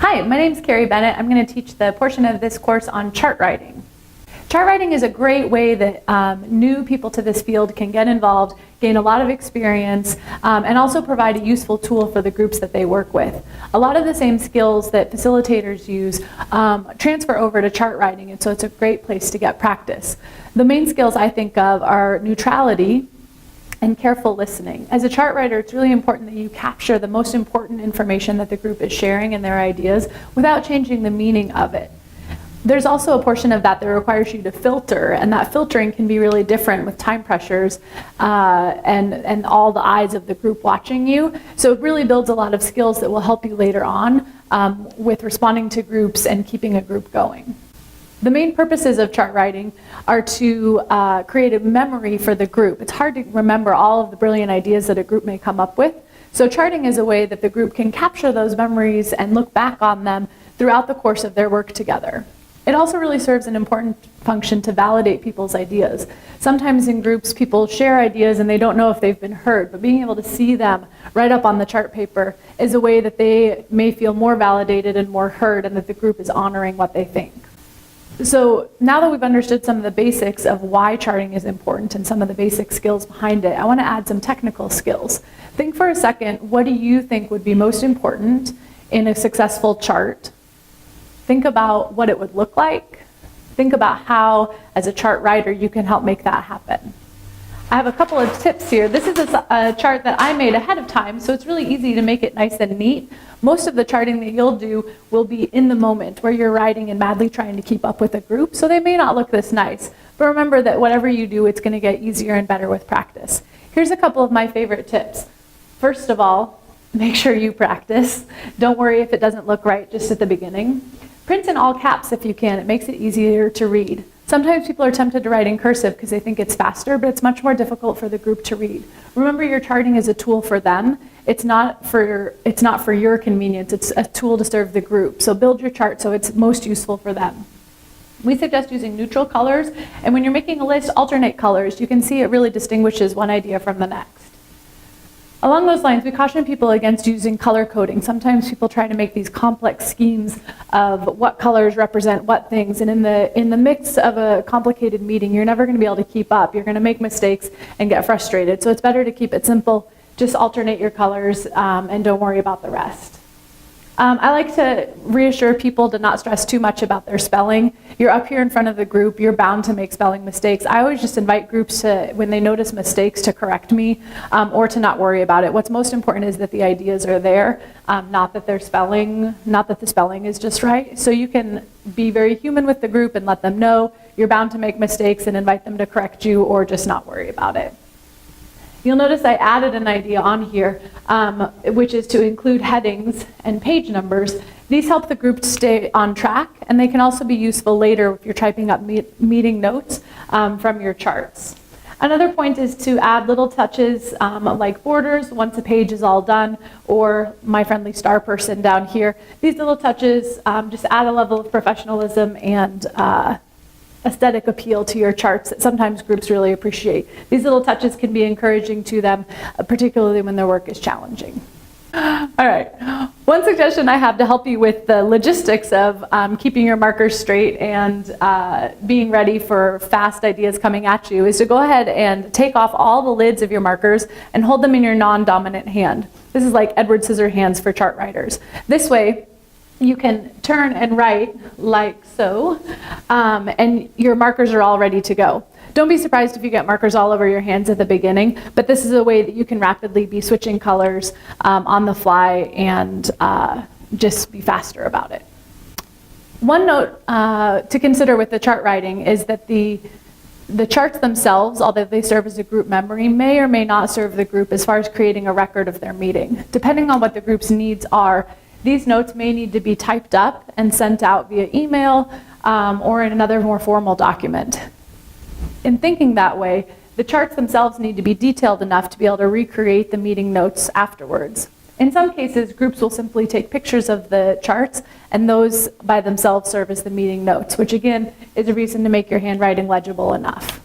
Hi, my name is Carrie Bennett. I'm going to teach the portion of this course on chart writing. Chart writing is a great way that new people to this field can get involved, gain a lot of experience, and also provide a useful tool for the groups that they work with. A lot of the same skills that facilitators use transfer over to chart writing, and so it's a great place to get practice. The main skills I think of are neutrality and careful listening. As a chart writer, it's really important that you capture the most important information that the group is sharing and their ideas without changing the meaning of it. There's also a portion of that that requires you to filter, and that filtering can be really different with time pressures and all the eyes of the group watching you. So it really builds a lot of skills that will help you later on with responding to groups and keeping a group going. The main purposes of chart writing are to create a memory for the group. It's hard to remember all of the brilliant ideas that a group may come up with. So charting is a way that the group can capture those memories and look back on them throughout the course of their work together. It also really serves an important function to validate people's ideas. Sometimes in groups, people share ideas and they don't know if they've been heard, but being able to see them right up on the chart paper is a way that they may feel more validated and more heard, and that the group is honoring what they think. So now that we've understood some of the basics of why charting is important and some of the basic skills behind it, I want to add some technical skills. Think for a second, what do you think would be most important in a successful chart? Think about what it would look like. Think about how, as a chart writer, you can help make that happen. I have a couple of tips here. This is a chart that I made ahead of time, so it's really easy to make it nice and neat. Most of the charting that you'll do will be in the moment, where you're writing and madly trying to keep up with a group, so they may not look this nice. But remember that whatever you do, it's going to get easier and better with practice. Here's a couple of my favorite tips. First of all, make sure you practice. Don't worry if it doesn't look right just at the beginning. Print in all caps if you can. It makes it easier to read. Sometimes people are tempted to write in cursive because they think it's faster, but it's much more difficult for the group to read. Remember, your charting is a tool for them. It's not for your convenience. It's a tool to serve the group. So build your chart so it's most useful for them. We suggest using neutral colors, and when you're making a list, alternate colors. You can see it really distinguishes one idea from the next. Along those lines, we caution people against using color coding. Sometimes people try to make these complex schemes of what colors represent what things, and in the mix of a complicated meeting, you're never going to be able to keep up. You're going to make mistakes and get frustrated. So it's better to keep it simple. Just alternate your colors and don't worry about the rest. I like to reassure people to not stress too much about their spelling. You're up here in front of the group, you're bound to make spelling mistakes. I always just invite groups to, when they notice mistakes, to correct me or to not worry about it. What's most important is that the ideas are there, not that the spelling is just right. So you can be very human with the group and let them know you're bound to make mistakes and invite them to correct you, or just not worry about it. You'll notice I added an idea on here, which is to include headings and page numbers. These help the group stay on track, and they can also be useful later if you're typing up meeting notes from your charts. Another point is to add little touches like borders once a page is all done, or my friendly star person down here. These little touches just add a level of professionalism and aesthetic appeal to your charts that sometimes groups really appreciate. These little touches can be encouraging to them, particularly when their work is challenging. All right, one suggestion I have to help you with the logistics of keeping your markers straight and being ready for fast ideas coming at you is to go ahead and take off all the lids of your markers and hold them in your non-dominant hand. This is like Edward Scissorhands for chart writers. This way, you can turn and write like so, and your markers are all ready to go. Don't be surprised if you get markers all over your hands at the beginning, but this is a way that you can rapidly be switching colors on the fly and just be faster about it. One note to consider with the chart writing is that the charts themselves, although they serve as a group memory, may or may not serve the group as far as creating a record of their meeting. Depending on what the group's needs are, these notes may need to be typed up and sent out via email or in another more formal document. In thinking that way, the charts themselves need to be detailed enough to be able to recreate the meeting notes afterwards. In some cases, groups will simply take pictures of the charts, and those by themselves serve as the meeting notes, which again is a reason to make your handwriting legible enough.